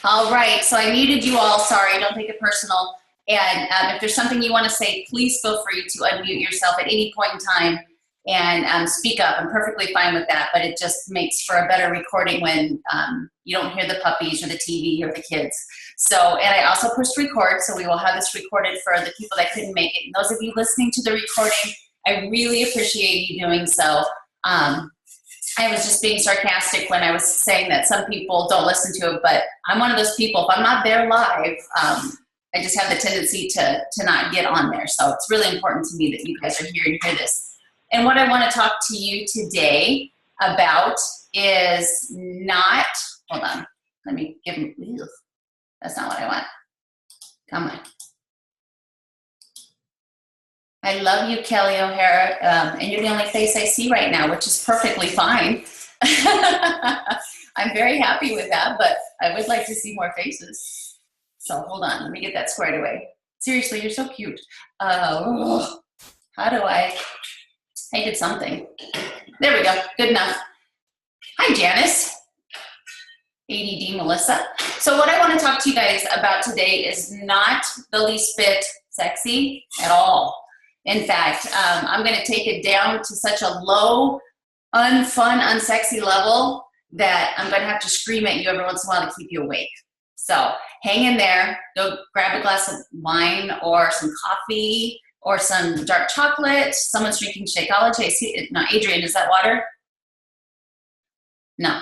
All right, so I muted you all. Sorry, don't take it personal. And if there's something you want to say, please feel free to unmute yourself at any point in time and speak up. I'm perfectly fine with that, but it just makes for a better recording when you don't hear the puppies or the TV or the kids. So, and I also pushed record, so we will have this recorded for the people that couldn't make it. And those of you listening to the recording, I really appreciate you doing so. I was just being sarcastic when I was saying that some people don't listen to it, but I'm one of those people. If I'm not there live, I just have the tendency to not get on there. So it's really important to me that you guys are here and hear this. And what I want to talk to you today about is not, hold on, let me give them, that's not what I want. Come on. I love you, Kelly O'Hara, and you're the only face I see right now, which is perfectly fine. I'm very happy with that, but I would like to see more faces. So hold on, let me get that squared away. Seriously, you're so cute. How do I did something. There we go, good enough. Hi, Janice. ADD Melissa. So what I want to talk to you guys about today is not the least bit sexy at all. In fact, I'm going to take it down to such a low, unfun, unsexy level that I'm going to have to scream at you every once in a while to keep you awake. So hang in there. Go grab a glass of wine or some coffee or some dark chocolate. Someone's drinking Shakeology. I see it. No, Adrian, is that water? No.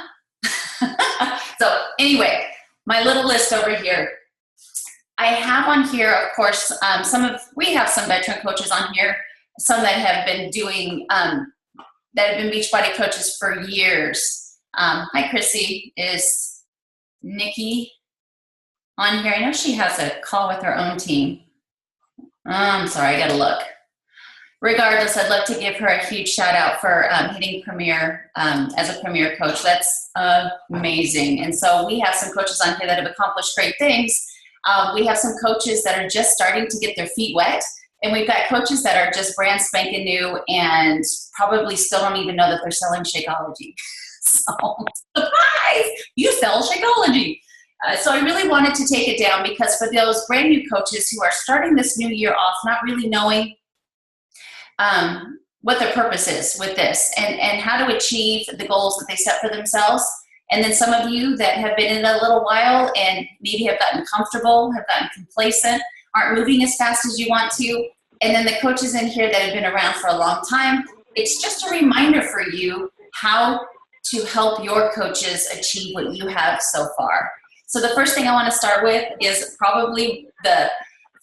So anyway, my little list over here. I have on here, of course, we have some veteran coaches on here, some that have been doing, that have been Beachbody coaches for years. Hi, Chrissy. Is Nikki on here? I know she has a call with her own team. I'm sorry, I gotta look. Regardless, I'd love to give her a huge shout out for hitting Premier as a Premier coach. That's amazing. And so we have some coaches on here that have accomplished great things. We have some coaches that are just starting to get their feet wet, and we've got coaches that are just brand spanking new and probably still don't even know that they're selling Shakeology. So, surprise! You sell Shakeology. So I really wanted to take it down because for those brand new coaches who are starting this new year off not really knowing what their purpose is with this and how to achieve the goals that they set for themselves. And then some of you that have been in a little while and maybe have gotten comfortable, have gotten complacent, aren't moving as fast as you want to. And then the coaches in here that have been around for a long time, it's just a reminder for you how to help your coaches achieve what you have so far. So the first thing I want to start with is probably the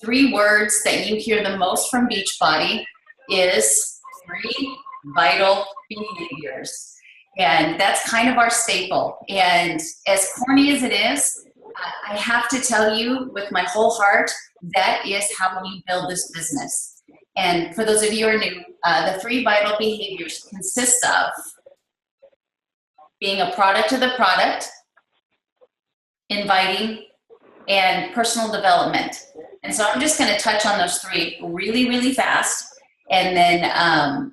3 words that you hear the most from Beachbody is 3 vital behaviors. And that's kind of our staple. And as corny as it is, I have to tell you with my whole heart, that is how we build this business. And for those of you who are new, the 3 vital behaviors consist of being a product of the product, inviting, and personal development. And so I'm just going to touch on those 3 really, really fast, and then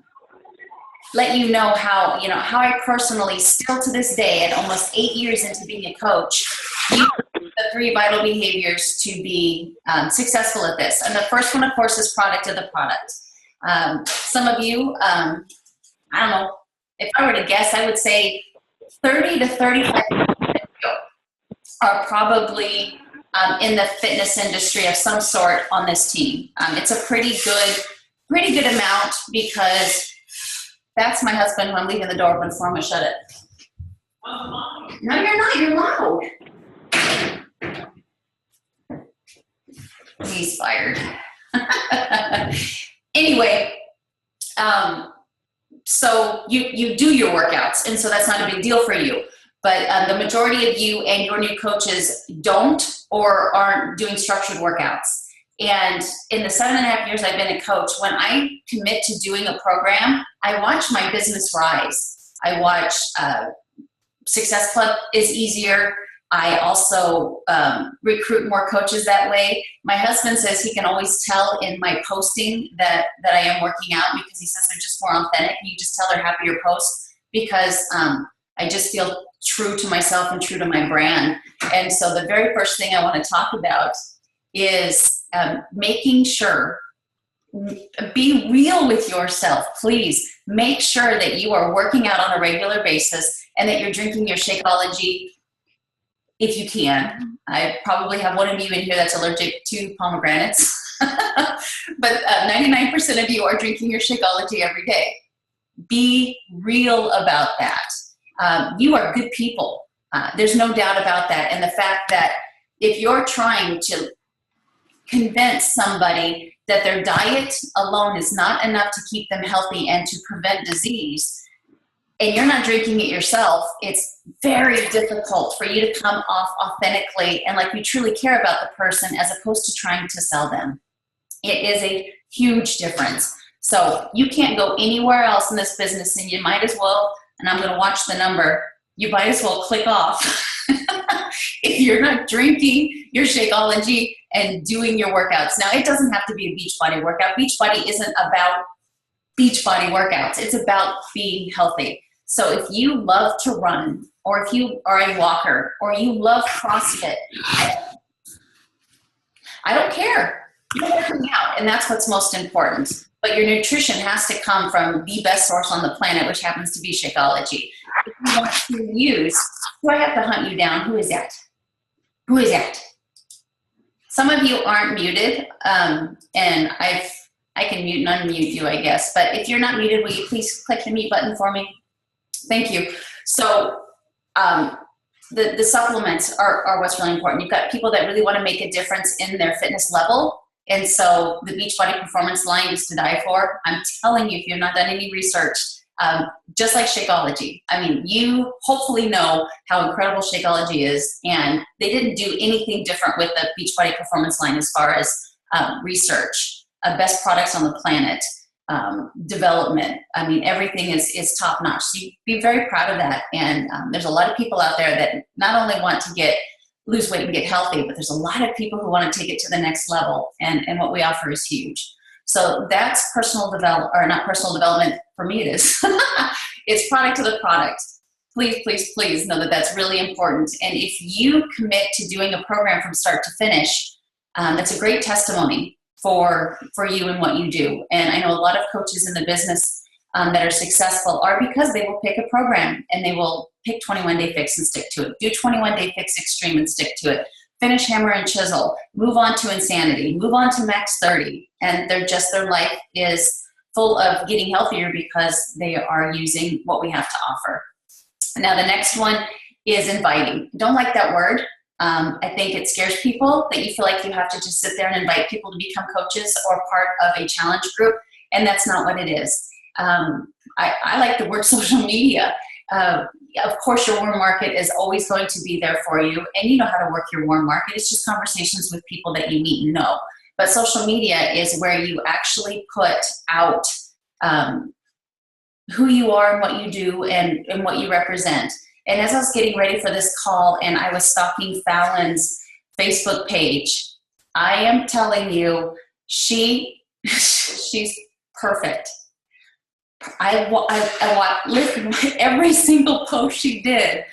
let you know how I personally, still to this day, at almost 8 years into being a coach, use the 3 vital behaviors to be successful at this. And the first one, of course, is product of the product. Some of you, I don't know, if I were to guess, I would say 30 to 35 are probably in the fitness industry of some sort on this team. It's a pretty good amount because that's my husband when I'm leaving the door open for him. I shut it. No, you're not. You're loud. He's fired. Anyway, so you do your workouts, and so that's not a big deal for you. But the majority of you and your new coaches don't or aren't doing structured workouts. And in the 7.5 years I've been a coach, when I commit to doing a program, I watch my business rise. I watch Success Club is easier. I also recruit more coaches that way. My husband says he can always tell in my posting that I am working out because he says they're just more authentic. And you just tell they're happier posts because I just feel true to myself and true to my brand. And so the very first thing I want to talk about is making sure, be real with yourself, please. Make sure that you are working out on a regular basis and that you're drinking your Shakeology if you can. I probably have one of you in here that's allergic to pomegranates, but 99% of you are drinking your Shakeology every day. Be real about that. You are good people. There's no doubt about that. And the fact that if you're trying to convince somebody that their diet alone is not enough to keep them healthy and to prevent disease, and you're not drinking it yourself, it's very difficult for you to come off authentically and like you truly care about the person as opposed to trying to sell them. It is a huge difference. So you can't go anywhere else in this business, and you might as well, and I'm going to watch the number, you might as well click off if you're not drinking your Shakeology and doing your workouts. Now, it doesn't have to be a Beachbody workout. Beachbody isn't about Beachbody workouts. It's about being healthy. So if you love to run, or if you are a walker, or you love CrossFit, I don't care. You're working out, and that's what's most important. But your nutrition has to come from the best source on the planet, which happens to be Shakeology. If you want to use, do I have to hunt you down? Who is that? Who is that? Some of you aren't muted, and I can mute and unmute you, I guess. But if you're not muted, will you please click the mute button for me? Thank you. So the supplements are what's really important. You've got people that really want to make a difference in their fitness level. And so the Beachbody Performance line is to die for. I'm telling you, if you've not done any research, just like Shakeology. I mean, you hopefully know how incredible Shakeology is, and they didn't do anything different with the Beachbody Performance line as far as research, best products on the planet, development. I mean, everything is top notch. So you be very proud of that. And there's a lot of people out there that not only want to lose weight and get healthy, but there's a lot of people who want to take it to the next level. And what we offer is huge. So that's personal development, or not personal development, for me it is. It's product to the product. Please, please, please know that that's really important. And if you commit to doing a program from start to finish, that's a great testimony for you and what you do. And I know a lot of coaches in the business that are successful are because they will pick a program and they will pick 21 Day Fix and stick to it. Do 21 Day Fix Extreme and stick to it. Finish Hammer and Chisel. Move on to Insanity. Move on to Max 30. And their life is full of getting healthier because they are using what we have to offer. Now the next one is inviting. Don't like that word. I think it scares people that you feel like you have to just sit there and invite people to become coaches or part of a challenge group, and that's not what it is. I like the word social media. Of course, your warm market is always going to be there for you, and you know how to work your warm market. It's just conversations with people that you meet and know. But social media is where you actually put out who you are and what you do and what you represent. And as I was getting ready for this call and I was stalking Falon's Facebook page, I am telling you, she's perfect. Listen, every single post she did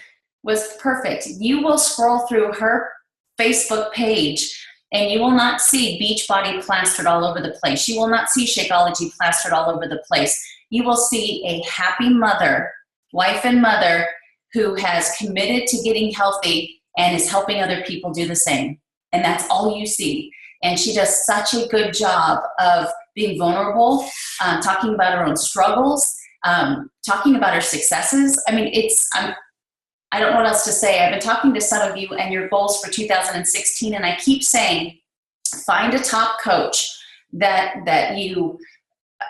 was perfect. You will scroll through her Facebook page and you will not see Beachbody plastered all over the place. You will not see Shakeology plastered all over the place. You will see a happy mother, wife and mother, who has committed to getting healthy and is helping other people do the same. And that's all you see. And she does such a good job of being vulnerable, talking about her own struggles, talking about her successes. I mean, I don't know what else to say. I've been talking to some of you and your goals for 2016, and I keep saying, find a top coach that you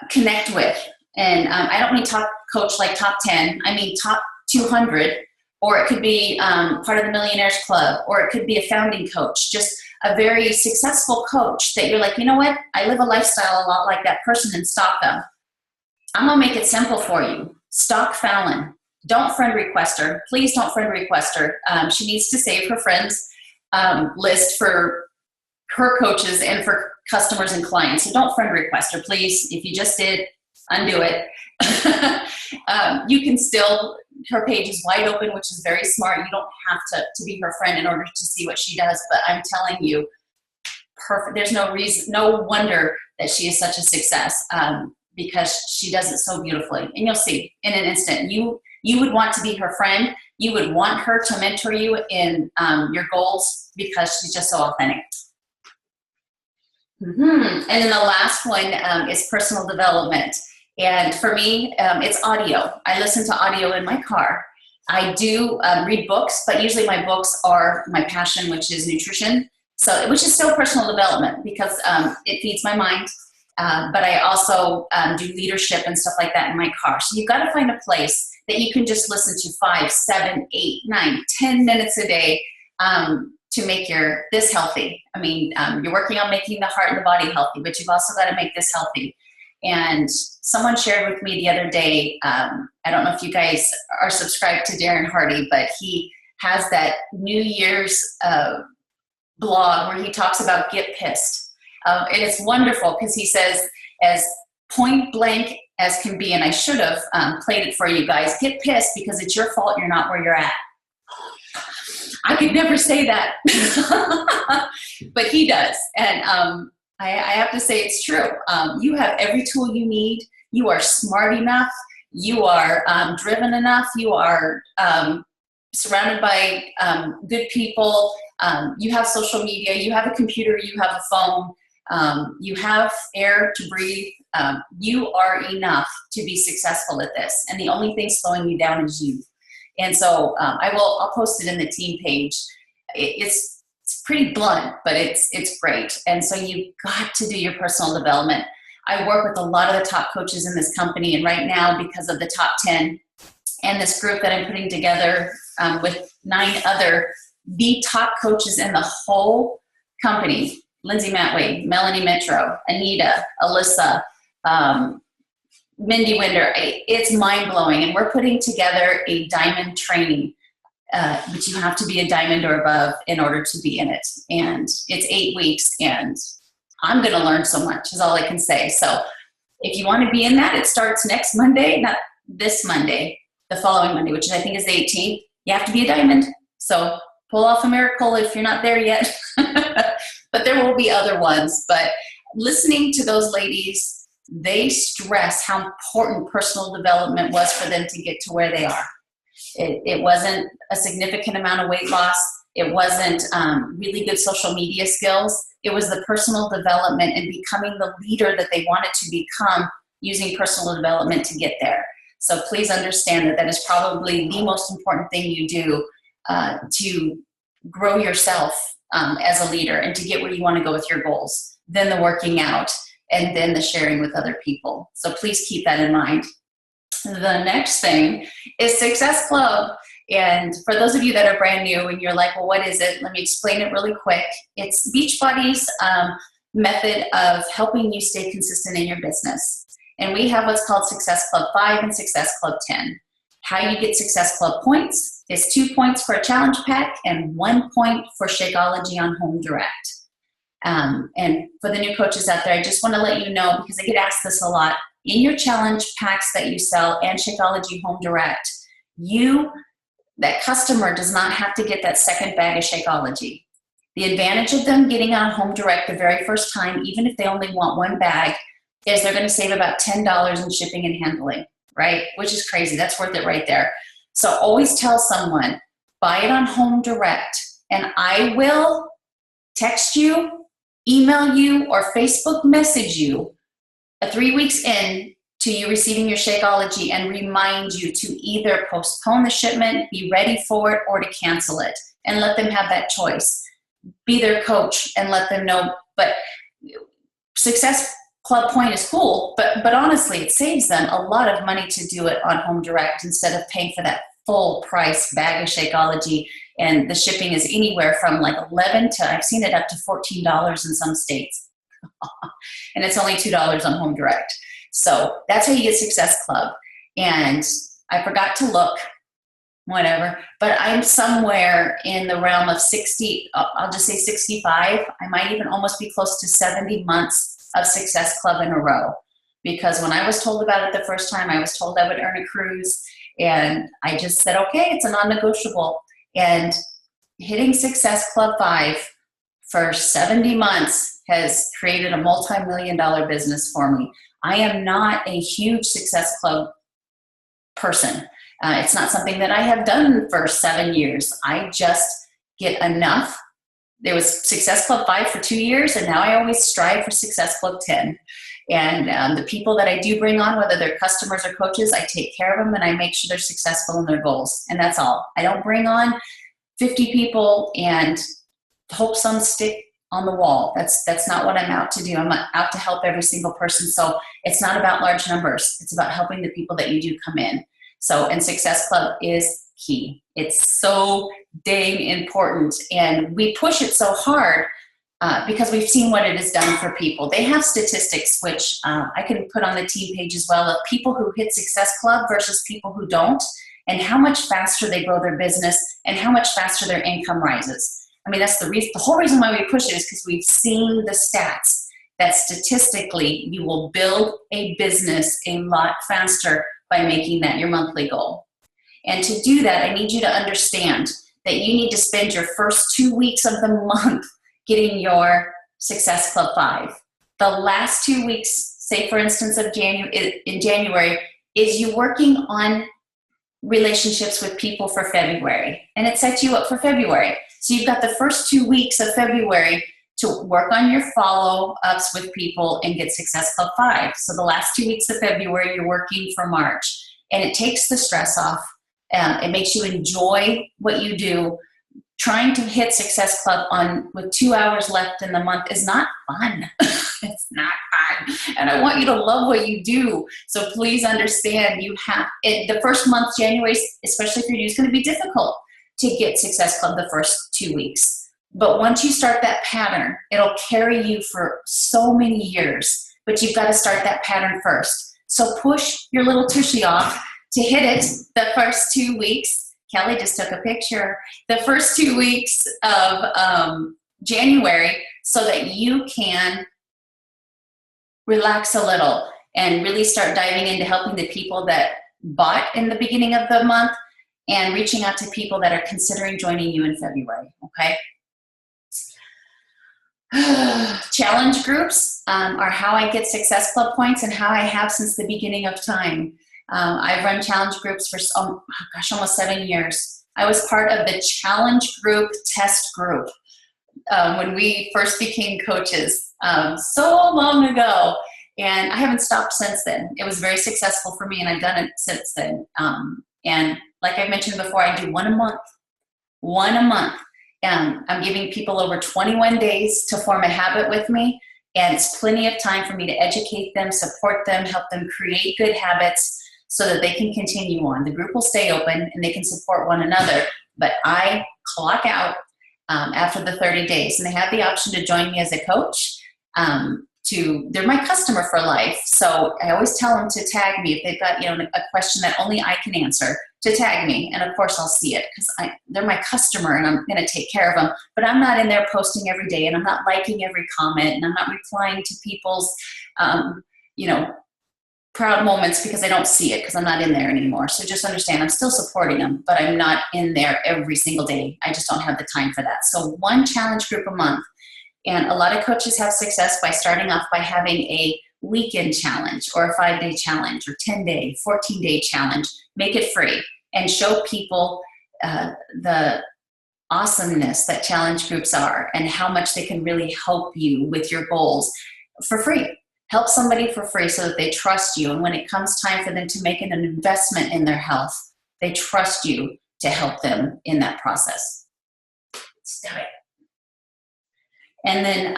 connect with. And I don't mean top coach like top 10. I mean top 200, or it could be part of the Millionaires Club, or it could be a founding coach, just a very successful coach that you're like, you know what? I live a lifestyle a lot like that person, and stalk them. I'm going to make it simple for you. Stalk Falon. Don't friend request her. Please don't friend request her. She needs to save her friends list for her coaches and for customers and clients. So don't friend request her, please. If you just did, undo it. You can still, her page is wide open, which is very smart. You don't have to be her friend in order to see what she does, but I'm telling you, perfect. There's no reason, no wonder that she is such a success, because she does it so beautifully. And you'll see in an instant, you would want to be her friend. You would want her to mentor you in your goals because she's just so authentic. And then the last one is personal development. And for me, it's audio. I listen to audio in my car. I do read books, but usually my books are my passion, which is nutrition. So, which is still personal development because it feeds my mind. But I also do leadership and stuff like that in my car. So you've got to find a place that you can just listen to 5, 7, 8, 9, 10 minutes a day to make this healthy. I mean, you're working on making the heart and the body healthy, but you've also got to make this healthy. And someone shared with me the other day, I don't know if you guys are subscribed to Darren Hardy, but he has that New Year's blog where he talks about get pissed. And it's wonderful because he says, as point blank as can be, and I should have played it for you guys, get pissed because it's your fault you're not where you're at. I could never say that, but he does. And I have to say it's true. You have every tool you need. You are smart enough. You are driven enough. You are surrounded by good people. You have social media. You have a computer. You have a phone. You have air to breathe. You are enough to be successful at this. And the only thing slowing you down is you. And so I'll post it in the team page. It's pretty blunt, but it's great. And so you've got to do your personal development. I work with a lot of the top coaches in this company. And right now, because of the top 10 and this group that I'm putting together with 9 other, the top coaches in the whole company, Lindsay Matway, Melanie Metro, Anita, Alyssa, Mindy Winder, it's mind-blowing. And we're putting together a diamond training, but you have to be a diamond or above in order to be in it. And it's 8 weeks, and I'm going to learn so much is all I can say. So if you want to be in that, it starts next Monday, not this Monday, the following Monday, which I think is the 18th. You have to be a diamond. So pull off a miracle if you're not there yet. But there will be other ones. But listening to those ladies, they stress how important personal development was for them to get to where they are. It wasn't a significant amount of weight loss. It wasn't really good social media skills. It was the personal development and becoming the leader that they wanted to become using personal development to get there. So please understand that is probably the most important thing you do to grow yourself as a leader and to get where you want to go with your goals. Then the working out, and then the sharing with other people. So please keep that in mind. The next thing is Success Club. And for those of you that are brand new and you're like, well, what is it? Let me explain it really quick. It's Beachbody's method of helping you stay consistent in your business. And we have what's called Success Club 5 and Success Club 10. How you get Success Club points is 2 points for a challenge pack and 1 point for Shakeology on Home Direct. And for the new coaches out there, I just want to let you know, because I get asked this a lot, in your challenge packs that you sell and Shakeology Home Direct, that customer does not have to get that second bag of Shakeology. The advantage of them getting on Home Direct the very first time, even if they only want 1 bag, is they're going to save about $10 in shipping and handling, right? Which is crazy. That's worth it right there. So always tell someone, buy it on Home Direct, and I will text you, email you, or Facebook message you 3 weeks in to you receiving your Shakeology and remind you to either postpone the shipment, be ready for it, or to cancel it, and let them have that choice. Be their coach and let them know. But Success Club point is cool, but honestly, it saves them a lot of money to do it on Home Direct instead of paying for that full price bag of Shakeology. And the shipping is anywhere from like $11 to, I've seen it up to $14 in some states. And it's only $2 on Home Direct. So that's how you get Success Club. And I forgot to look, whatever, but I'm somewhere in the realm of 60, I'll just say 65. I might even almost be close to 70 months of Success Club in a row. because when I was told about it the first time, I was told I would earn a cruise, and I just said, okay, it's a non-negotiable. And hitting Success Club 5 for 70 months has created a multi-million-dollar business for me. I am not a huge Success Club person. It's not something that I have done for 7 years. I just get enough. There was Success Club 5 for 2 years, and now I always strive for Success Club 10. And the people that I do bring on, whether they're customers or coaches, I take care of them and I make sure they're successful in their goals. And that's all. I don't bring on 50 people and hope some stick on the wall. That's not what I'm out to do. I'm out to help every single person. So it's not about large numbers. It's about helping the people that you do come in. So, and Success Club is key. It's so dang important. And we push it so hard because we've seen what it has done for people. They have statistics, which I can put on the team page as well, of people who hit Success Club versus people who don't, and how much faster they grow their business and how much faster their income rises. I mean, that's the whole reason why we push it is because we've seen the stats that statistically you will build a business a lot faster by making that your monthly goal. And to do that, I need you to understand that you need to spend your first 2 weeks of the month getting your Success Club 5. The last 2 weeks, say for instance in January, is you working on relationships with people for February. And it sets you up for February. So you've got the first 2 weeks of February to work on your follow-ups with people and get Success Club 5. So the last 2 weeks of February, you're working for March. And it takes the stress off. It makes you enjoy what you do. Trying to hit Success Club with 2 hours left in the month is not fun. It's not fun. And I want you to love what you do. So please understand the first month, January, especially for you, is going to be difficult to get Success Club the first 2 weeks. But once you start that pattern, it'll carry you for so many years. But you've got to start that pattern first. So push your little tushy off to hit it the first 2 weeks. Kelly just took a picture. The first 2 weeks of January, so that you can relax a little and really start diving into helping the people that bought in the beginning of the month and reaching out to people that are considering joining you in February, okay? Challenge groups are how I get Success Club points and how I have since the beginning of time. I've run challenge groups for, almost 7 years. I was part of the challenge group test group when we first became coaches so long ago. And I haven't stopped since then. It was very successful for me, and I've done it since then. And like I mentioned before, I do one a month. I'm giving people over 21 days to form a habit with me. And it's plenty of time for me to educate them, support them, help them create good habits, so that they can continue on. The group will stay open and they can support one another, but I clock out after the 30 days, and they have the option to join me as a coach. They're my customer for life, so I always tell them to tag me if they've got a question that only I can answer, to tag me, and of course I'll see it because they're my customer and I'm going to take care of them. But I'm not in there posting every day, and I'm not liking every comment, and I'm not replying to people's proud moments because I don't see it because I'm not in there anymore. So just understand, I'm still supporting them, but I'm not in there every single day. I just don't have the time for that. So one challenge group a month. And a lot of coaches have success by starting off by having a weekend challenge or a 5-day challenge or 10-day, 14-day challenge. Make it free and show people the awesomeness that challenge groups are and how much they can really help you with your goals for free. Help somebody for free so that they trust you. And when it comes time for them to make an investment in their health, they trust you to help them in that process. Let's do it. And then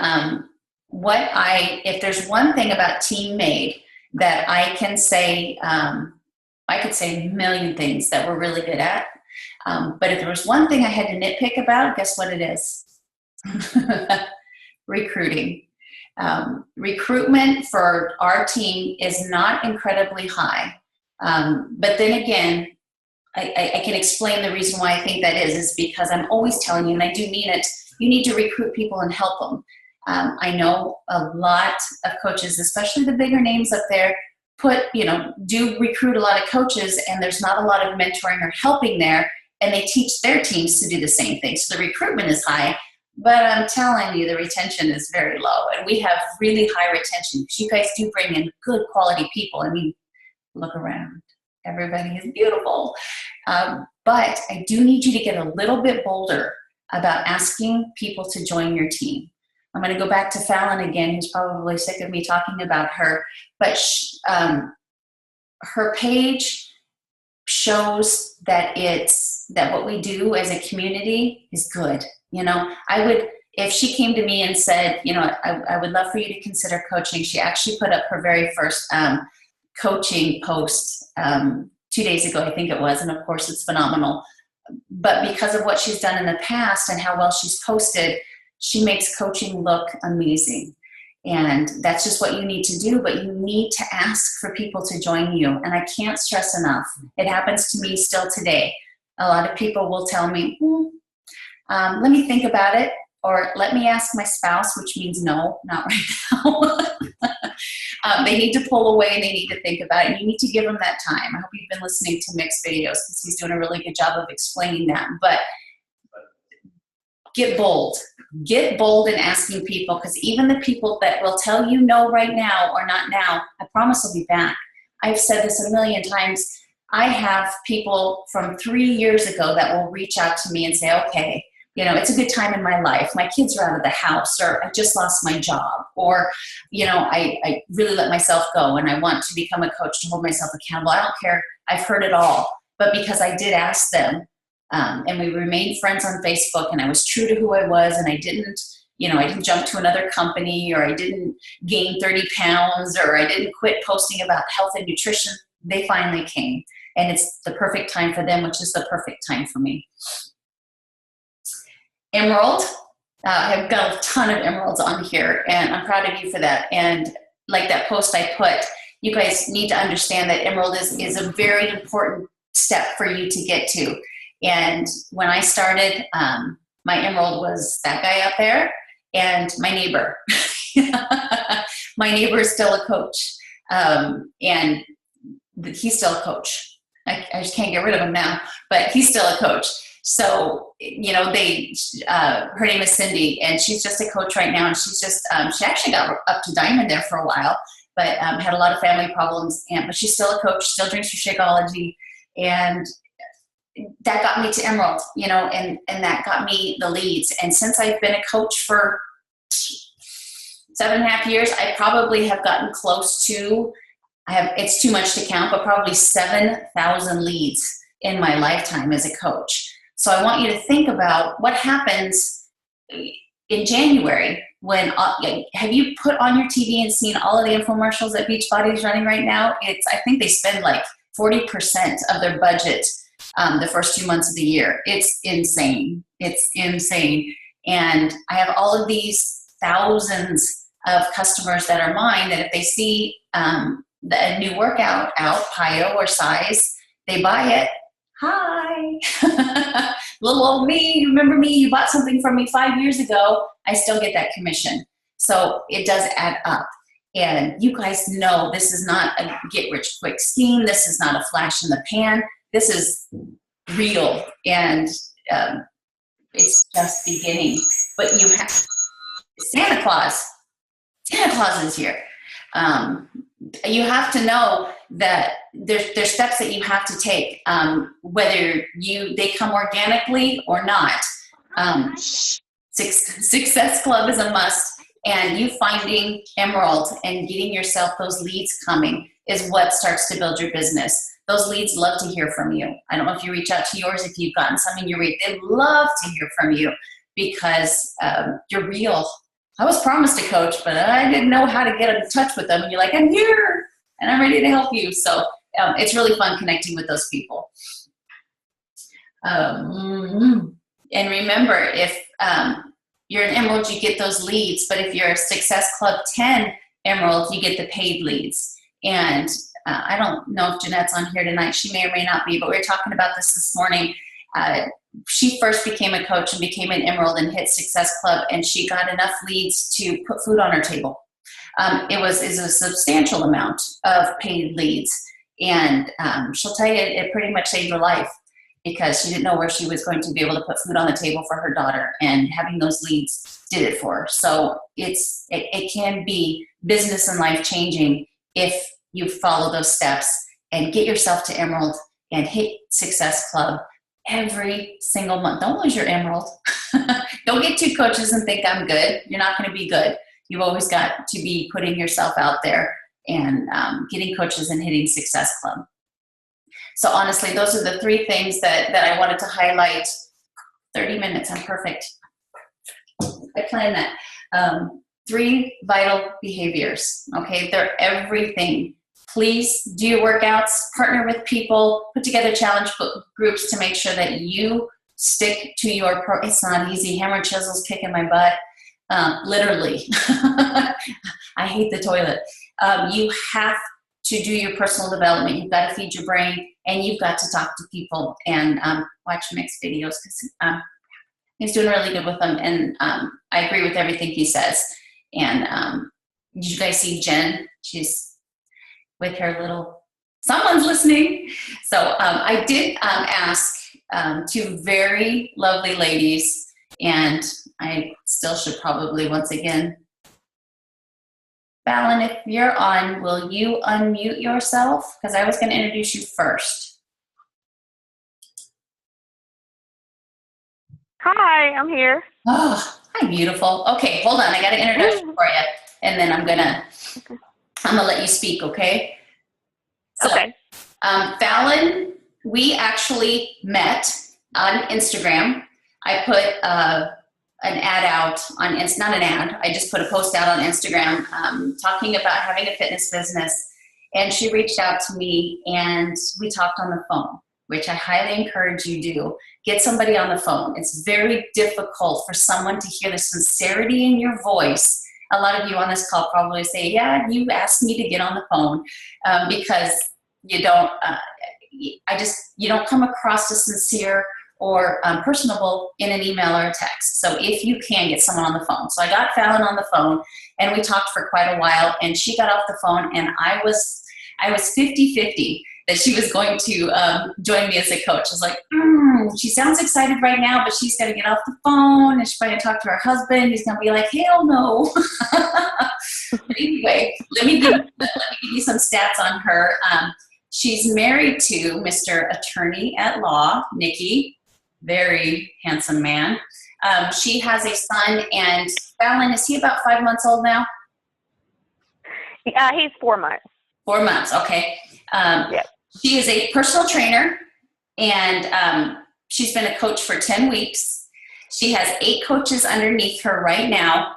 if there's one thing about TeamMADE that I can say, I could say a million things that we're really good at. But if there was one thing I had to nitpick about, guess what it is? Recruiting. Recruitment for our team is not incredibly high. But then again, I can explain the reason why I think that is because I'm always telling you, and I do mean it, you need to recruit people and help them. I know a lot of coaches, especially the bigger names up there, do recruit a lot of coaches, and there's not a lot of mentoring or helping there, and they teach their teams to do the same thing. So the recruitment is high, but I'm telling you, the retention is very low, and we have really high retention because you guys do bring in good quality people. I mean, look around. Everybody is beautiful. But I do need you to get a little bit bolder about asking people to join your team. I'm going to go back to Falon again, who's probably sick of me talking about her, but her page shows that what we do as a community is good. If she came to me and said, I would love for you to consider coaching, she actually put up her very first coaching post 2 days ago, I think it was, and of course it's phenomenal. But because of what she's done in the past and how well she's posted, she makes coaching look amazing. And that's just what you need to do, but you need to ask for people to join you. And I can't stress enough, it happens to me still today. A lot of people will tell me, let me think about it, or let me ask my spouse, which means no, not right now. They need to pull away and they need to think about it. And you need to give them that time. I hope you've been listening to Mick's videos because he's doing a really good job of explaining that. But get bold. Get bold in asking people, because even the people that will tell you no right now or not now, I promise will be back. I've said this a million times. I have people from 3 years ago that will reach out to me and say, okay, it's a good time in my life. My kids are out of the house, or I just lost my job, or, I really let myself go and I want to become a coach to hold myself accountable. I don't care. I've heard it all. But because I did ask them, and we remained friends on Facebook, and I was true to who I was, and I didn't jump to another company, or I didn't gain 30 pounds, or I didn't quit posting about health and nutrition, they finally came. And it's the perfect time for them, which is the perfect time for me. Emerald, I've got a ton of emeralds on here, and I'm proud of you for that. And like that post I put, you guys need to understand that emerald is a very important step for you to get to. And when I started, my emerald was that guy up there and my neighbor. My neighbor is still a coach, and he's still a coach. I just can't get rid of him now, but he's still a coach. So, her name is Cindy, and she's just a coach right now. And she's just, she actually got up to diamond there for a while, but had a lot of family problems. But she's still a coach, still drinks her Shakeology. And that got me to emerald, and that got me the leads. And since I've been a coach for 7.5 years, I probably have gotten close to, it's too much to count, but probably 7,000 leads in my lifetime as a coach. So I want you to think about what happens in January when, have you put on your TV and seen all of the infomercials that Beachbody is running right now? I think they spend like 40% of their budget the first 2 months of the year. It's insane. It's insane. And I have all of these thousands of customers that are mine that if they see a new workout out, PIO or size, they buy it. Hi, little old me, you remember me? You bought something from me 5 years ago. I still get that commission. So it does add up. And you guys know this is not a get-rich-quick scheme. This is not a flash in the pan. This is real, and it's just beginning. But you have Santa Claus. Santa Claus is here. You have to know that there's steps that you have to take, whether they come organically or not. Success Club is a must, and you finding emerald and getting yourself those leads coming is what starts to build your business. Those leads love to hear from you. I don't know if you reach out to yours, if you've gotten some in your read, they love to hear from you because you're real. I was promised a coach, but I didn't know how to get in touch with them. And you're like, I'm here and I'm ready to help you. So it's really fun connecting with those people. And remember, if you're an emerald, you get those leads. But if you're a Success Club 10 emerald, you get the paid leads. And I don't know if Jeanette's on here tonight. She may or may not be, but we were talking about this morning. she first became a coach and became an Emerald and hit Success Club, and she got enough leads to put food on her table. It was a substantial amount of paid leads, and she'll tell you it pretty much saved her life, because she didn't know where she was going to be able to put food on the table for her daughter, and having those leads did it for her. So it can be business and life changing if you follow those steps and get yourself to Emerald and hit Success Club every single month. Don't lose your Emerald. Don't get 2 coaches and think I'm good. You're not going to be good. You've always got to be putting yourself out there and getting coaches and hitting Success Club. So honestly, those are the 3 things that I wanted to highlight. 30 minutes, I'm perfect. I planned that. 3 vital behaviors, okay? They're everything. Please do your workouts, partner with people, put together challenge groups to make sure that you stick to your it's not easy. Hammer and chisel's kicking my butt. Literally. I hate the toilet. You have to do your personal development. You've got to feed your brain, and you've got to talk to people and watch mixed videos, because he's doing really good with them, and I agree with everything he says. And did you guys see Jen? She's with her little, someone's listening. So I did ask 2 very lovely ladies, and I still should probably once again, Falon, if you're on, will you unmute yourself? Because I was going to introduce you first. Hi, I'm here. Oh, hi, beautiful. Okay, hold on. I got an introduction for you, and then I'm gonna let you speak. Okay. So, okay. Falon, we actually met on Instagram. I put an ad out on, it's not an ad, I just put a post out on Instagram talking about having a fitness business, and she reached out to me and we talked on the phone, which I highly encourage you do. Get somebody on the phone. It's very difficult for someone to hear the sincerity in your voice. A lot of you on this call probably say, yeah, you asked me to get on the phone, because you don't, you don't come across as sincere or personable in an email or a text. So if you can, get someone on the phone. So I got Falon on the phone, and we talked for quite a while, and she got off the phone, and I was 50-50 that she was going to join me as a coach. I was like, she sounds excited right now, but she's got to get off the phone, and she's going to talk to her husband. He's going to be like, hell no. Anyway, let me give you some stats on her. She's married to Mr. Attorney at Law, Nikki, very handsome man. She has a son, and Falon, is he about 5 months old now? He's 4 months. 4 months, okay. Yep. She is a personal trainer, and she's been a coach for 10 weeks. She has 8 coaches underneath her right now,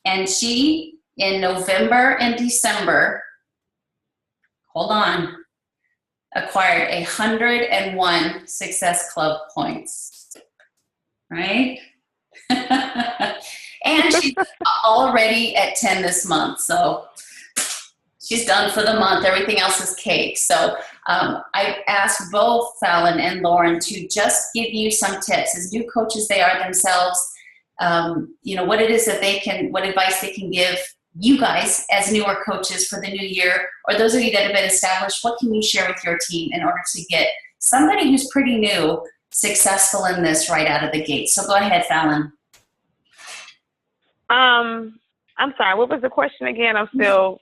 and she, in November and December, hold on, acquired 101 Success Club points, right? And she's already at 10 this month, so she's done for the month. Everything else is cake. So I asked both Falon and Lauren to just give you some tips as new coaches they are themselves. What it is that what advice they can give you guys as newer coaches for the new year, or those of you that have been established. What can you share with your team in order to get somebody who's pretty new successful in this right out of the gate? So go ahead, Falon. I'm sorry, what was the question again? I'm still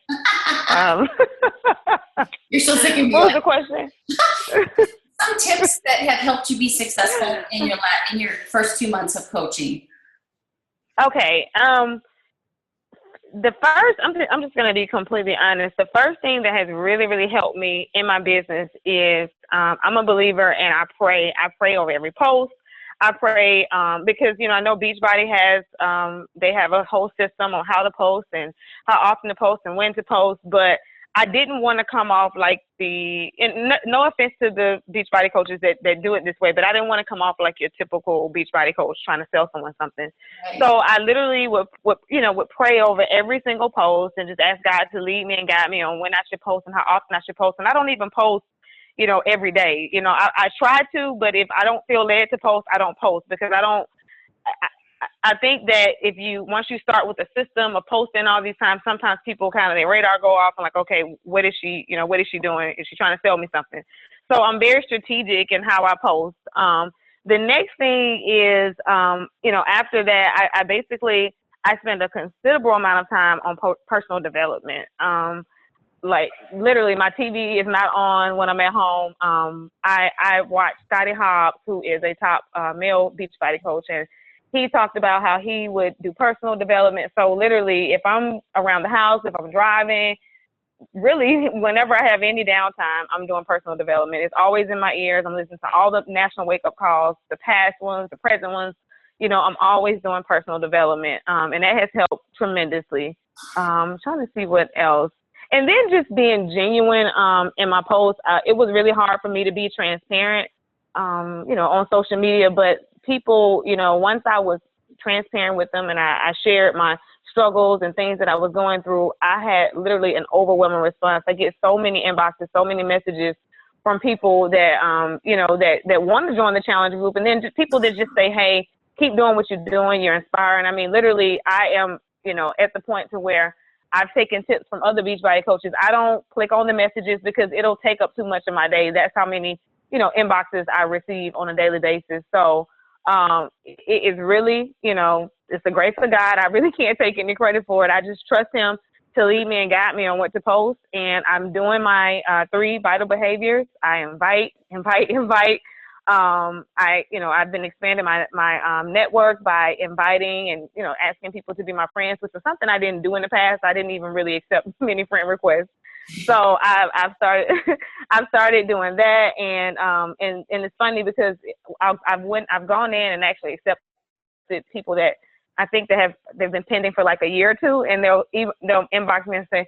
You're still sick of me. What was the question? Some tips that have helped you be successful in your first 2 months of coaching. Okay. The first, I'm just going to be completely honest. The first thing that has really, really helped me in my business is I'm a believer, and I pray. I pray over every post. I pray because, I know Beachbody has, they have a whole system on how to post and how often to post and when to post, but I didn't want to come off like no offense to the Beachbody coaches that do it this way, but I didn't want to come off like your typical Beachbody coach trying to sell someone something. Right. So I literally would pray over every single post and just ask God to lead me and guide me on when I should post and how often I should post. And I don't even post, every day. I try to, but if I don't feel led to post, I don't post because I think that once you start with a system of posting all these times, sometimes people kind of, their radar go off and like, okay, what is she doing? Is she trying to sell me something? So I'm very strategic in how I post. The next thing is, after that, I spend a considerable amount of time on personal development. Like literally my TV is not on when I'm at home. I watch Scotty Hobbs, who is a top male beachbody coach, and he talked about how he would do personal development. So literally if I'm around the house, if I'm driving, really whenever I have any downtime, I'm doing personal development. It's always in my ears. I'm listening to all the national wake-up calls, the past ones, the present ones. I'm always doing personal development. And that has helped tremendously. I'm trying to see what else. And then just being genuine in my posts. It was really hard for me to be transparent, on social media. But people, once I was transparent with them and I shared my struggles and things that I was going through, I had literally an overwhelming response. I get so many inboxes, so many messages from people that, that want to join the challenge group. And then just people that just say, hey, keep doing what you're doing. You're inspiring. I mean, literally, I am, at the point to where I've taken tips from other Beachbody coaches. I don't click on the messages because it'll take up too much of my day. That's how many, inboxes I receive on a daily basis. So it is really, it's the grace of God. I really can't take any credit for it. I just trust him to lead me and guide me on what to post. And I'm doing my 3 vital behaviors. I invite. I've been expanding my network by inviting and, asking people to be my friends, which is something I didn't do in the past. I didn't even really accept many friend requests. So I've started doing that. And it's funny because I've gone in and actually accepted people that I think they've been pending for like a year or two, and they'll inbox me and say,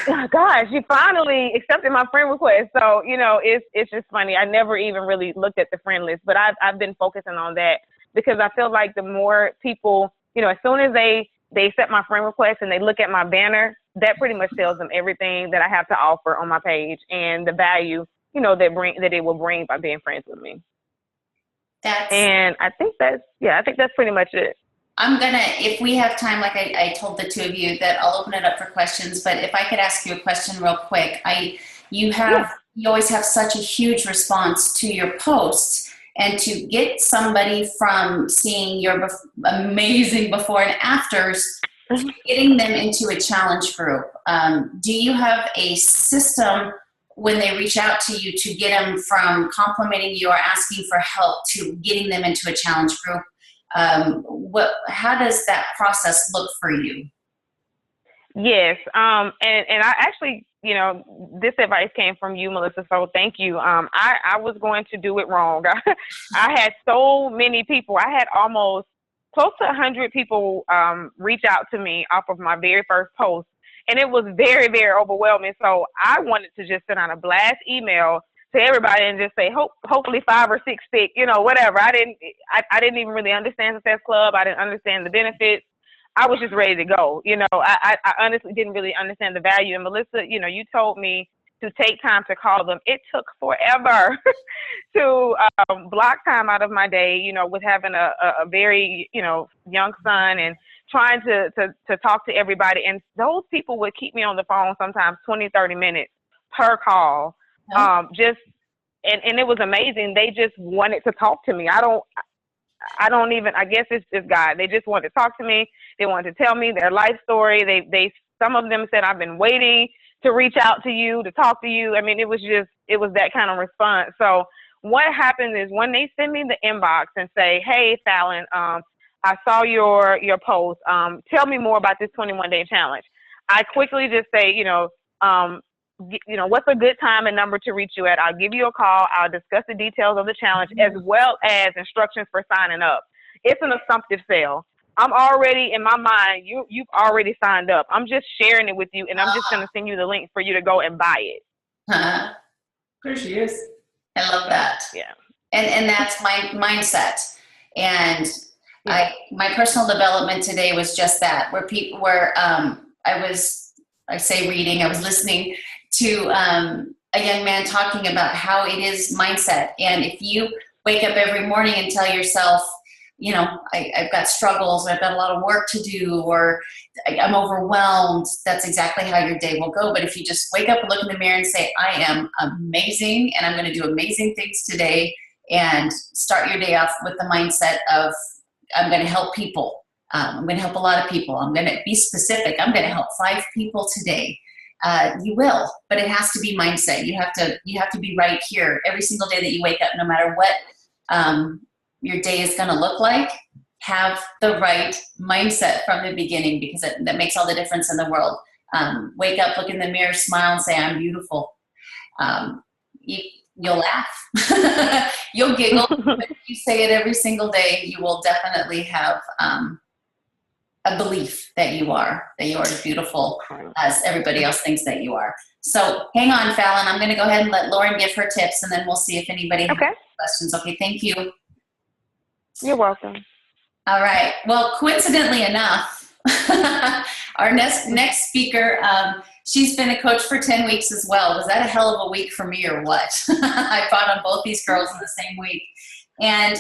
oh, gosh, you finally accepted my friend request. So, it's just funny. I never even really looked at the friend list, but I've been focusing on that because I feel like the more people, as soon as they accept my friend request and they look at my banner, that pretty much tells them everything that I have to offer on my page and the value, that it will bring by being friends with me. And I think that's pretty much it. If we have time, like I told the two of you, that I'll open it up for questions, but if I could ask you a question real quick. You always have such a huge response to your posts, and to get somebody from seeing your amazing before and afters, getting them into a challenge group. Do you have a system when they reach out to you to get them from complimenting you or asking for help to getting them into a challenge group? How does that process look for you? Yes. And I actually, this advice came from you, Melissa. So thank you. I was going to do it wrong. I had so many people. I had almost close to 100 people, reach out to me off of my very first post. And it was very, very overwhelming. So I wanted to just send out a blast email to everybody and just say, hopefully 5 or 6 stick, whatever. I didn't even really understand Success Club. I didn't understand the benefits. I was just ready to go. I honestly didn't really understand the value. And Melissa, you told me to take time to call them. It took forever to block time out of my day, with having a very, young son and trying to talk to everybody. And those people would keep me on the phone sometimes 20, 30 minutes per call. And it was amazing. They just wanted to talk to me. I guess it's God. They just wanted to talk to me. They wanted to tell me their life story. Some of them said, I've been waiting to reach out to you, to talk to you. I mean, it was that kind of response. So what happens is when they send me the inbox and say, hey, Falon, I saw your post. Tell me more about this 21-day challenge. I quickly just say, what's a good time and number to reach you at? I'll give you a call. I'll discuss the details of the challenge as well as instructions for signing up. It's an assumptive sale. I'm already, in my mind, you've already signed up. I'm just sharing it with you, and I'm just going to send you the link for you to go and buy it. There she is. I love that. Yeah. And that's my mindset. And my personal development today was just that, where I was listening to a young man talking about how it is mindset. And if you wake up every morning and tell yourself, you know, I've got struggles, I've got a lot of work to do, or I'm overwhelmed, that's exactly how your day will go. But if you just wake up and look in the mirror and say, I am amazing and I'm going to do amazing things today, and start your day off with the mindset of, I'm going to help people. I'm going to help a lot of people. I'm going to be specific. I'm going to help 5 people today. You will, but it has to be mindset. You have to be right here every single day that you wake up, no matter what your day is going to look like. Have the right mindset from the beginning, because that makes all the difference in the world. Wake up, look in the mirror, smile, and say, I'm beautiful. You'll laugh. You'll giggle. But if you say it every single day, you will definitely have a belief that you are as beautiful as everybody else thinks that you are. So hang on, Falon. I'm going to go ahead and let Lauren give her tips, and then we'll see if anybody has questions. Okay, thank you. You're welcome. All right. Well, coincidentally enough, our next speaker, she's been a coach for 10 weeks as well. Was that a hell of a week for me or what? I brought on both these girls in the same week. And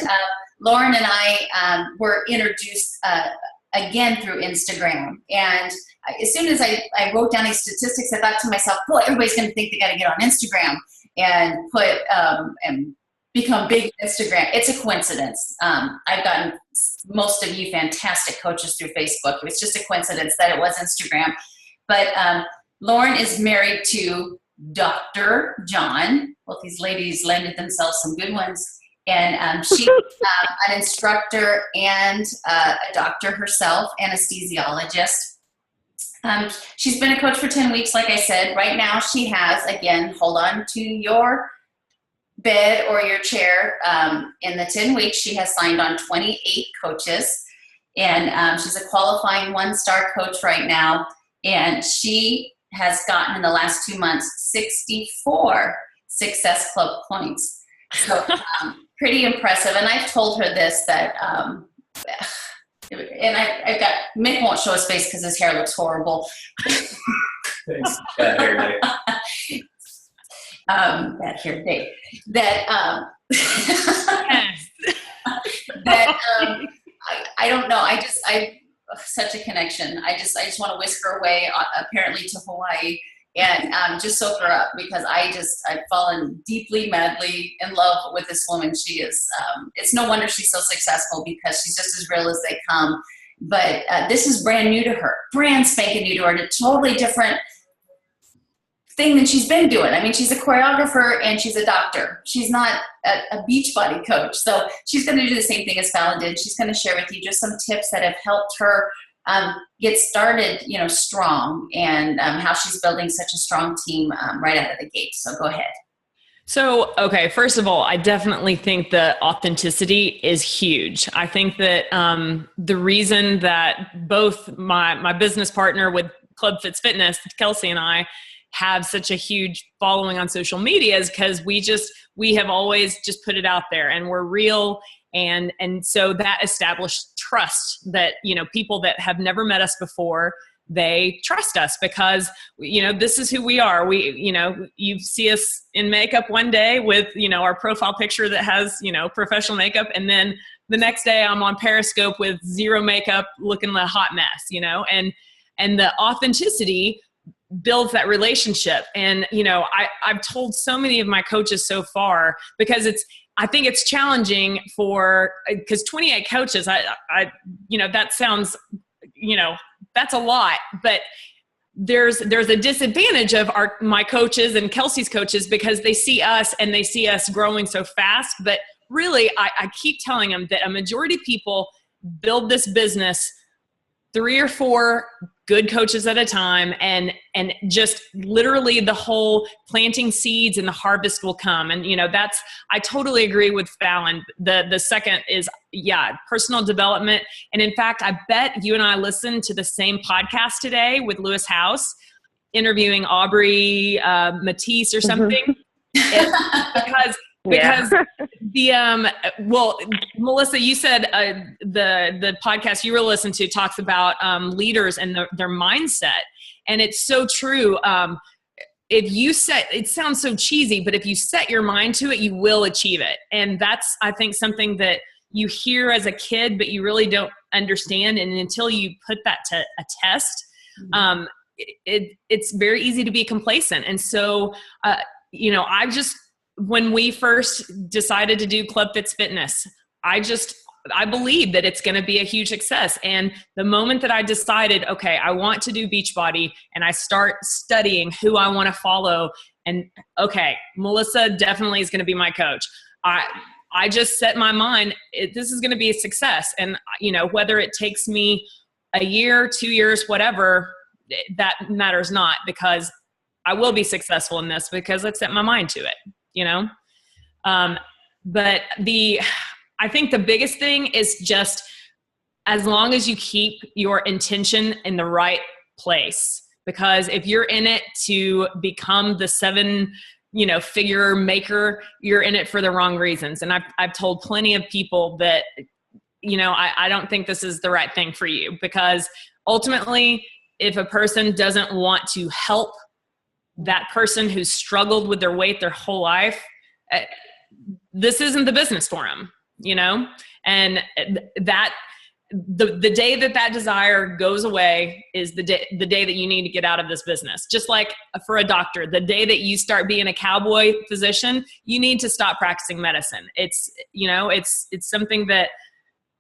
Lauren and I were introduced again through Instagram. And as soon as I wrote down these statistics, I thought to myself, boy, everybody's going to think they got to get on Instagram and put and become big on Instagram. It's a coincidence. I've gotten most of you fantastic coaches through Facebook. It was just a coincidence that it was Instagram. But Lauren is married to Dr. John. Both these ladies landed themselves some good ones. And she's an instructor and a doctor herself, anesthesiologist. She's been a coach for 10 weeks, like I said. Right now she has, again, hold on to your bed or your chair. In the 10 weeks, she has signed on 28 coaches. And she's a qualifying 1-star coach right now. And she has gotten, in the last 2 months, 64 Success Club points. So pretty impressive. And I've told her this, that, and I've got, Mick won't show his face because his hair looks horrible. Thanks. Bad hair day. Bad hair day. That, I don't know. I such a connection. I just want to whisk her away, apparently to Hawaii, and just soak her up, because I've fallen deeply, madly in love with this woman. She is, it's no wonder she's so successful, because she's just as real as they come. But this is brand new to her, brand spanking new to her, and a totally different thing than she's been doing. I mean, she's a choreographer and she's a doctor. She's not a Beachbody coach. So she's going to do the same thing as Falon did. She's going to share with you just some tips that have helped her get started, strong, and how she's building such a strong team right out of the gate. So go ahead. So, okay, first of all, I definitely think that authenticity is huge. I think that the reason that both my business partner with Club Fits Fitness, Kelsey, and I have such a huge following on social media is because we have always just put it out there, and we're real. And so that established trust that, people that have never met us before, they trust us because, this is who we are. You see us in makeup one day with, our profile picture that has, professional makeup. And then the next day I'm on Periscope with zero makeup looking like a hot mess, and the authenticity builds that relationship. And, I've told so many of my coaches so far, because I think it's challenging because 28 coaches, that sounds, that's a lot, but there's a disadvantage of my coaches and Kelsey's coaches, because they see us and they see us growing so fast. But really, I keep telling them that a majority of people build this business 3 or 4 good coaches at a time, and just literally the whole planting seeds and the harvest will come. And, I totally agree with Falon. The second is, personal development. And in fact, I bet you and I listened to the same podcast today with Lewis House interviewing Aubrey Matisse or something. Because Melissa, you said the podcast you were listening to talks about leaders and their mindset, and it's so true. if you set, it sounds so cheesy, but if you set your mind to it, you will achieve it. And that's, I think, something that you hear as a kid, but you really don't understand. And until you put that to a test, it's very easy to be complacent. And so, when we first decided to do Club Fits Fitness, I believe that it's going to be a huge success. And the moment that I decided, okay, I want to do Beachbody, and I start studying who I want to follow, and okay, Melissa definitely is going to be my coach. I just set my mind, this is going to be a success. And, whether it takes me a year, 2 years, whatever, that matters not, because I will be successful in this because I've set my mind to it, But I think the biggest thing is just, as long as you keep your intention in the right place, because if you're in it to become the 7-figure maker, you're in it for the wrong reasons. And I've told plenty of people that, I don't think this is the right thing for you, because ultimately, if a person doesn't want to help that person who's struggled with their weight their whole life, this isn't the business for them. And that the day that desire goes away is the day that you need to get out of this business. Just like for a doctor, the day that you start being a cowboy physician, you need to stop practicing medicine. It's something that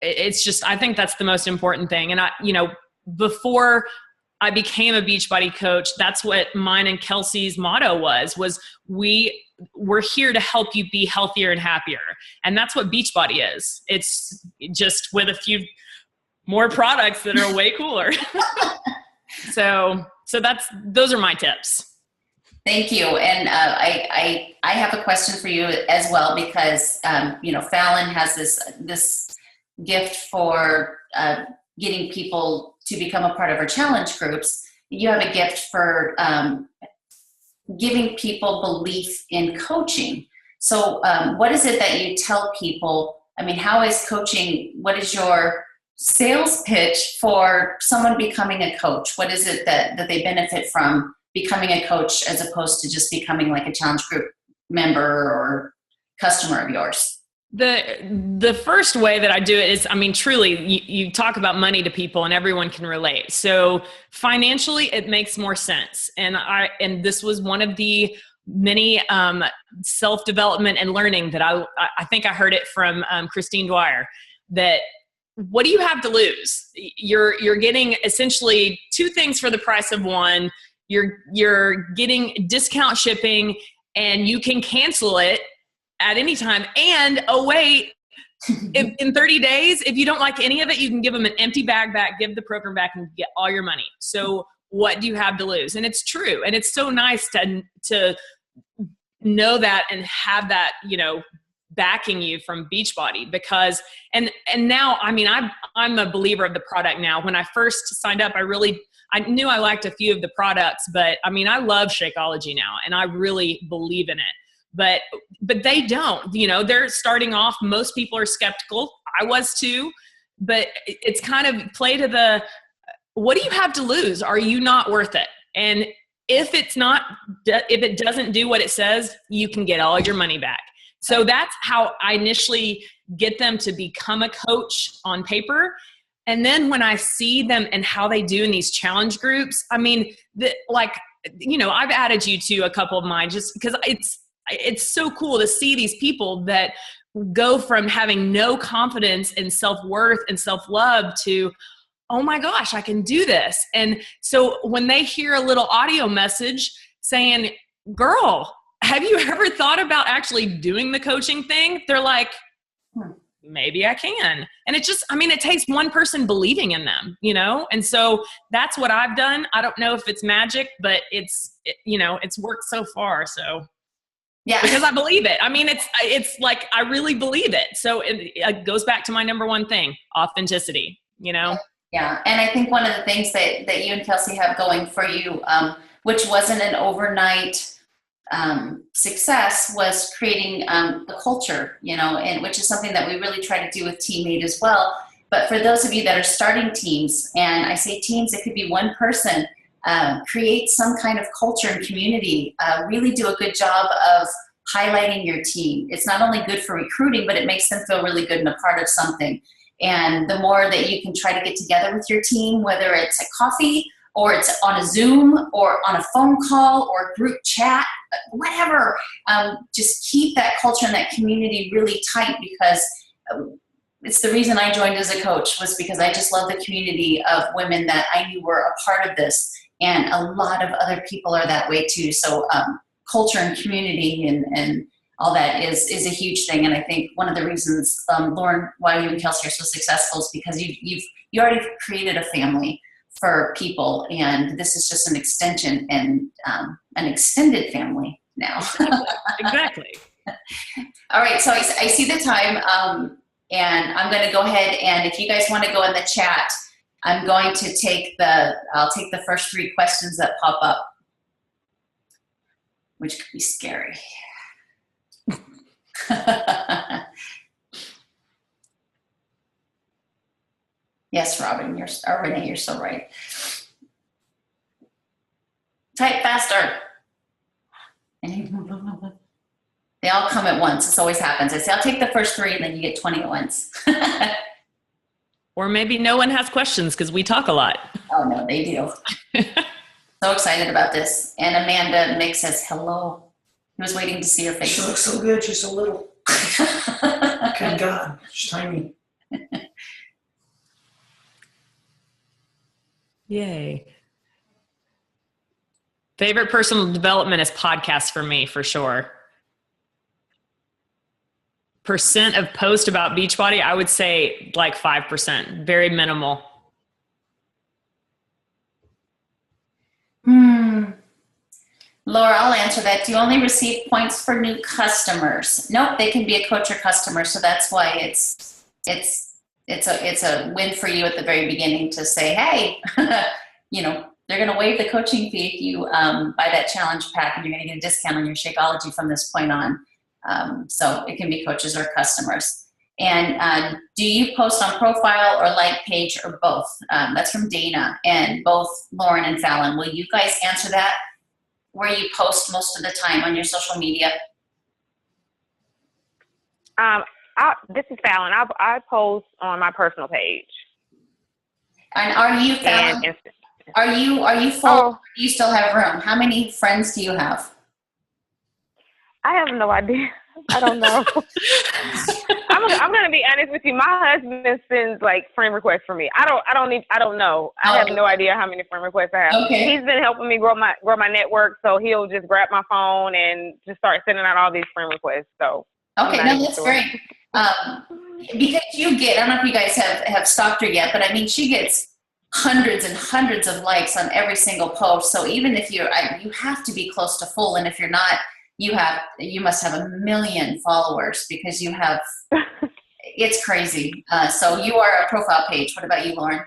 it's just, I think that's the most important thing. And before I became a Beachbody coach, that's what mine and Kelsey's motto was we're here to help you be healthier and happier. And that's what Beachbody is. It's just with a few more products that are way cooler. So those are my tips. Thank you. And I have a question for you as well, because, Falon has this gift for getting people to become a part of our challenge groups. You have a gift for giving people belief in coaching. So what is it that you tell people? I mean, how is coaching, what is your sales pitch for someone becoming a coach? What is it that they benefit from becoming a coach, as opposed to just becoming like a challenge group member or customer of yours? The first way that I do it is, truly, you talk about money to people and everyone can relate. So financially, it makes more sense. And this was one of the many self-development and learning that I think I heard it from Christine Dwyer, that what do you have to lose? You're getting essentially two things for the price of one. You're getting discount shipping, and you can cancel it at any time. And wait, in 30 days, if you don't like any of it, you can give them an empty bag back, give the program back, and get all your money. So what do you have to lose? And it's true. And it's so nice to know that and have that, backing you from Beachbody, because, and now, I'm a believer of the product now. When I first signed up, I knew I liked a few of the products, but I love Shakeology now, and I really believe in it. But they don't, they're starting off. Most people are skeptical. I was too, but it's kind of play to the, what do you have to lose? Are you not worth it? And if it doesn't do what it says, you can get all your money back. So that's how I initially get them to become a coach on paper. And then when I see them and how they do in these challenge groups, I've added you to a couple of mine just because it's so cool to see these people that go from having no confidence and self-worth and self-love to, oh my gosh, I can do this. And so when they hear a little audio message saying, girl, have you ever thought about actually doing the coaching thing? They're like, maybe I can. And it just, it takes one person believing in them, And so that's what I've done. I don't know if it's magic, but it's worked so far. So yeah, because I believe it. It's like, I really believe it. So it goes back to my number one thing, authenticity, Yeah. And I think one of the things that you and Kelsey have going for you, which wasn't an overnight success, was creating a culture, and which is something that we really try to do with TeamMADE as well. But for those of you that are starting teams, and I say teams, it could be one person, create some kind of culture and community. Really do a good job of highlighting your team. It's not only good for recruiting, but it makes them feel really good and a part of something. And the more that you can try to get together with your team, whether it's a coffee or it's on a Zoom or on a phone call or group chat, whatever, just keep that culture and that community really tight, because it's the reason I joined as a coach, was because I just love the community of women that I knew were a part of this. And a lot of other people are that way too. So culture and community and all that is a huge thing. And I think one of the reasons, Lauren, why you and Kelsey are so successful is because you already created a family for people, and this is just an extension and an extended family now. Exactly. All right, so I see the time, and I'm going to go ahead, and if you guys want to go in the chat, I'm going to I'll take the first 3 questions that pop up, which could be scary. Yes, Robin, Renee, you're so right. Type faster. They all come at once. This always happens. I say, I'll take the first 3, and then you get 20 at once. Or maybe no one has questions because we talk a lot. Oh, no, they do. So excited about this. And Amanda Mick says, hello. He was waiting to see your face. She looks so good. She's so little. Okay, God, she's tiny. Yay. Favorite personal development is podcasts for me, for sure. Percent of post about Beachbody, I would say like 5%, very minimal. Laura, I'll answer that. Do you only receive points for new customers? Nope, they can be a coach or customer, so that's why it's a win for you at the very beginning to say, hey, they're going to waive the coaching fee if you buy that challenge pack, and you're going to get a discount on your Shakeology from this point on. So it can be coaches or customers. And do you post on profile or like page or both? That's from Dana, and both Lauren and Falon. Will you guys answer that? Where you post most of the time on your social media? This is Falon. I post on my personal page. And are you, Falon? Are you full? Oh. Or do you still have room? How many friends do you have? I have no idea. I don't know. I'm gonna be honest with you. My husband sends like friend requests for me. I don't know. I have no idea how many friend requests I have. Okay. He's been helping me grow my network, so he'll just grab my phone and just start sending out all these friend requests. So okay, no, that's great. Because you get, I don't know if you guys have stalked her yet, but I mean, she gets hundreds and hundreds of likes on every single post. So even if you have to be close to full, and if you're not, you must have 1 million followers, because you have, it's crazy. So you are a profile page. What about you, Lauren?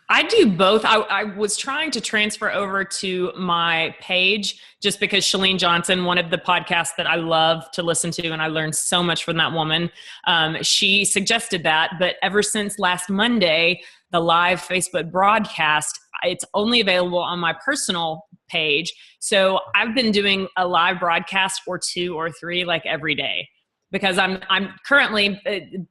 I do both. I was trying to transfer over to my page just because Chalene Johnson, one of the podcasts that I love to listen to, and I learned so much from that woman, she suggested that. But ever since last Monday, the live Facebook broadcast, it's only available on my personal page. So I've been doing a live broadcast or 2 or 3 like every day. Because I'm currently,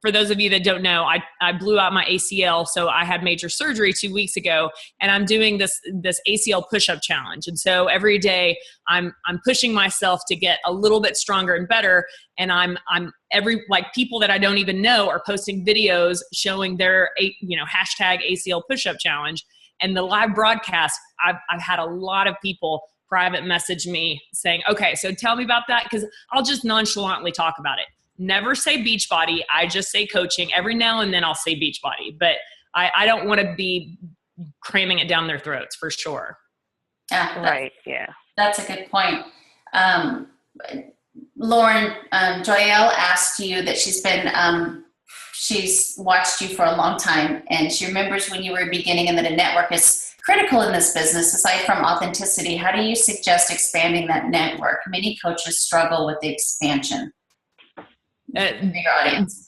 for those of you that don't know, I blew out my ACL, so I had major surgery 2 weeks ago, and I'm doing this ACL push-up challenge. And so every day I'm pushing myself to get a little bit stronger and better. And I'm people that I don't even know are posting videos showing their hashtag ACL push-up challenge. And the live broadcast, I've had a lot of people private message me saying, okay, so tell me about that, because I'll just nonchalantly talk about it. Never say Beachbody. I just say coaching. Every now and then I'll say Beachbody, but I don't want to be cramming it down their throats, for sure. Right, yeah. That's a good point. Lauren, Joelle asked you that she's watched you for a long time, and she remembers when you were beginning, and that a network is critical in this business. Aside from authenticity, how do you suggest expanding that network? Many coaches struggle with the expansion. Bigger audience.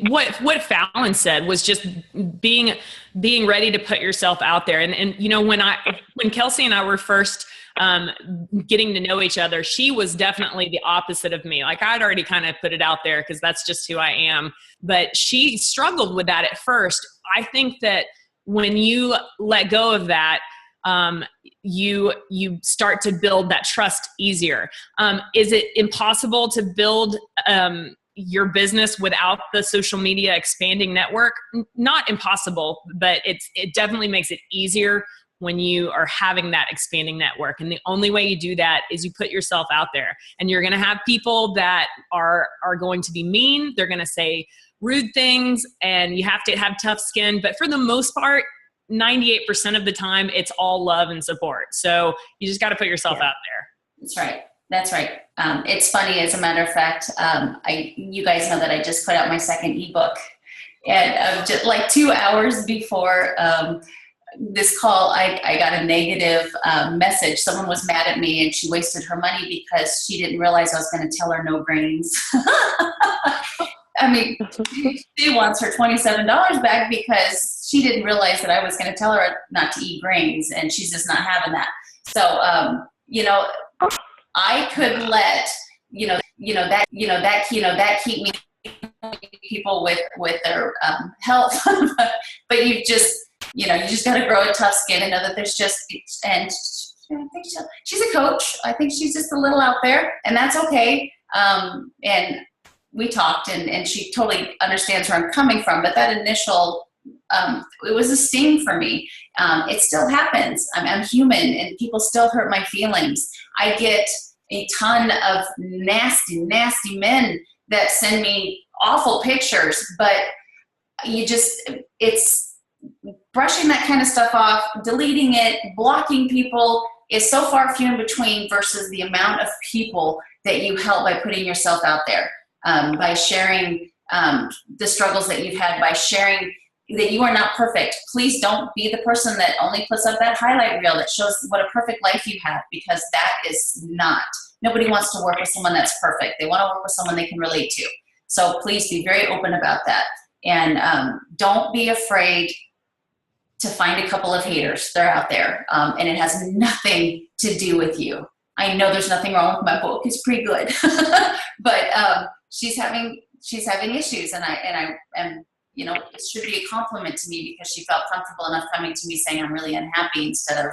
What Falon said was just being ready to put yourself out there. And you know, when Kelsey and I were first getting to know each other, she was definitely the opposite of me. Like, I'd already kind of put it out there because that's just who I am. But she struggled with that at first. I think that when you let go of that, you start to build that trust easier. Is it impossible to build your business without the social media expanding network? Not impossible, but it definitely makes it easier when you are having that expanding network. And the only way you do that is you put yourself out there. And you're going to have people that are going to be mean. They're going to say rude things, and you have to have tough skin. But for the most part, 98% of the time, it's all love and support. So you just got to put yourself out there. That's right. That's right. It's funny, as a matter of fact, you guys know that I just put out my second ebook, and just like 2 hours before this call, I got a negative message. Someone was mad at me, and she wasted her money because she didn't realize I was going to tell her no grains. I mean, she wants her $27 back because she didn't realize that I was going to tell her not to eat grains, and she's just not having that. So, you know, I could let that keep me people with their health, but you just got to grow a tough skin and know that there's just, and I think she's a coach. I think she's just a little out there, and that's okay. And we talked, and she totally understands where I'm coming from, but that initial, it was a sting for me. It still happens. I'm human, and people still hurt my feelings. I get a ton of nasty, nasty men that send me awful pictures, but it's brushing that kind of stuff off, deleting it, blocking people is so far few in between versus the amount of people that you help by putting yourself out there, by sharing the struggles that you've had, by sharing that you are not perfect. Please don't be the person that only puts up that highlight reel that shows what a perfect life you have, because that is not. Nobody wants to work with someone that's perfect. They want to work with someone they can relate to. So please be very open about that. And don't be afraid to find a couple of haters. They're out there. And it has nothing to do with you. I know there's nothing wrong with my book. It's pretty good. But she's having issues, and I am, you know, it should be a compliment to me because she felt comfortable enough coming to me saying I'm really unhappy instead of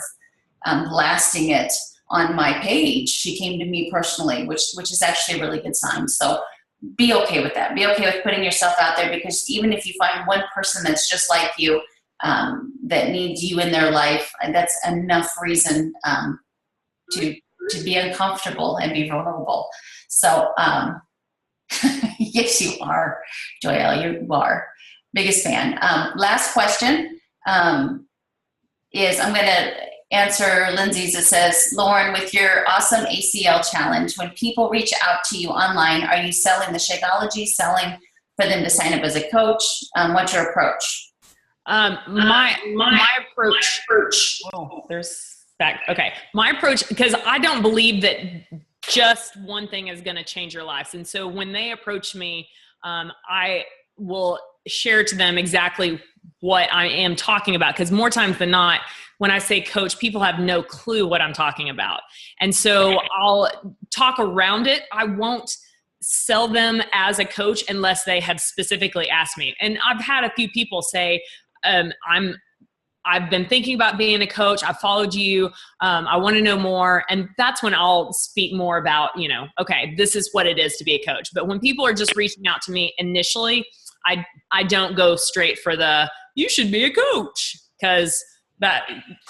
blasting it on my page. She came to me personally, which is actually a really good sign. So be okay with that. Be okay with putting yourself out there, because even if you find one person that's just like you, that needs you in their life, that's enough reason to be uncomfortable and be vulnerable. So yes, you are, Joelle, you are. Biggest fan. Last question is, I'm going to answer Lindsay's. It says, Lauren, with your awesome ACL challenge, when people reach out to you online, are you selling the Shakeology, selling for them to sign up as a coach? What's your approach? My approach. Oh, there's back. Okay. My approach, because I don't believe that just one thing is going to change your lives. And so when they approach me, I will share to them exactly what I am talking about. Because more times than not, when I say coach, people have no clue what I'm talking about. And so I'll talk around it. I won't sell them as a coach unless they have specifically asked me. And I've had a few people say, I've been thinking about being a coach. I followed you. I want to know more. And that's when I'll speak more about, okay, this is what it is to be a coach. But when people are just reaching out to me initially, I don't go straight for the, you should be a coach, because I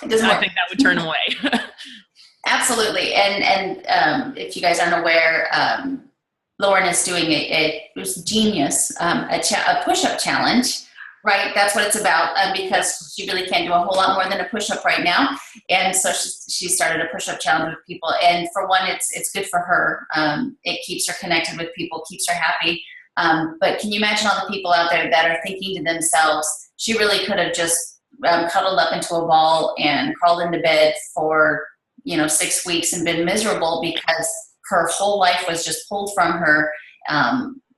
think that would turn away. Absolutely. And if you guys aren't aware, Lauren is doing it was genius, a push-up challenge. Right, that's what it's about, because she really can't do a whole lot more than a push-up right now, and so she started a push-up challenge with people. And for one, it's good for her. It keeps her connected with people, keeps her happy. But can you imagine all the people out there that are thinking to themselves, she really could have just cuddled up into a ball and crawled into bed for 6 weeks and been miserable because her whole life was just pulled from her.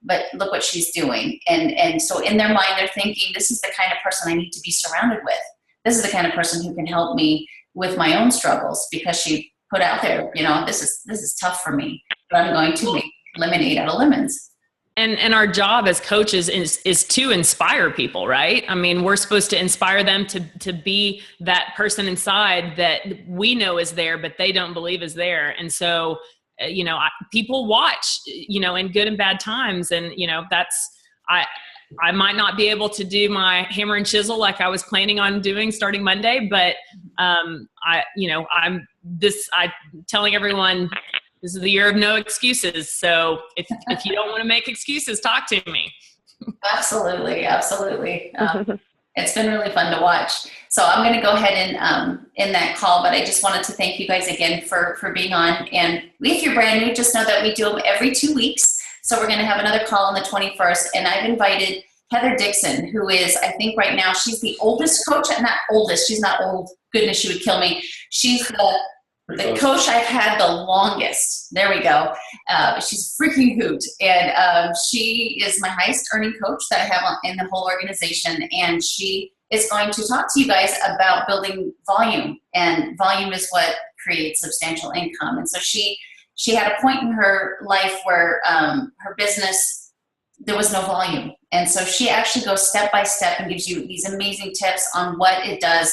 but look what she's doing. And so in their mind, they're thinking, this is the kind of person I need to be surrounded with. This is the kind of person who can help me with my own struggles, because she put out there, this is tough for me, but I'm going to make lemonade out of lemons. And our job as coaches is to inspire people, right? I mean, we're supposed to inspire them to be that person inside that we know is there, but they don't believe is there. And so, people watch, in good and bad times. And, I might not be able to do my hammer and chisel like I was planning on doing starting Monday, but I'm telling everyone, this is the year of no excuses. So if you don't want to make excuses, talk to me. Absolutely. It's been really fun to watch. So I'm going to go ahead and end that call, but I just wanted to thank you guys again for being on. And if you're brand new, just know that we do them every 2 weeks. So we're going to have another call on the 21st. And I've invited Heather Dixon, who is, I think right now, she's the oldest coach. Not oldest. She's not old. Goodness, she would kill me. She's the coach I've had the longest. There we go. She's freaking hoot. And she is my highest earning coach that I have in the whole organization. And she is going to talk to you guys about building volume. And volume is what creates substantial income. And so she had a point in her life where her business, there was no volume. And so she actually goes step by step and gives you these amazing tips on what it does.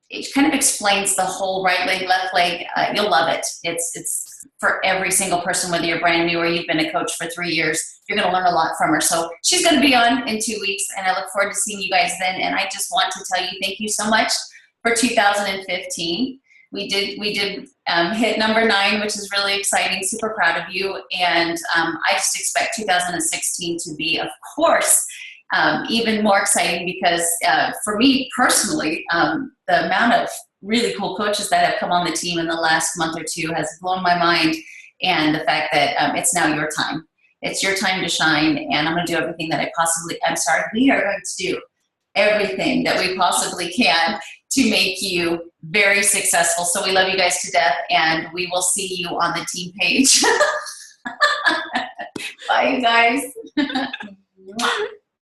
It kind of explains the whole right leg, left leg. You'll love it. It's for every single person, whether you're brand new or you've been a coach for 3 years. You're going to learn a lot from her. So she's going to be on in 2 weeks, and I look forward to seeing you guys then. And I just want to tell you thank you so much for 2015. We did hit number 9, which is really exciting. Super proud of you. And I just expect 2016 to be, of course, even more exciting, because for me personally, the amount of really cool coaches that have come on the team in the last month or two has blown my mind. And the fact that it's now your time. It's your time to shine, and I'm going to do everything that we are going to do everything that we possibly can to make you very successful. So we love you guys to death, and we will see you on the team page. Bye, you guys.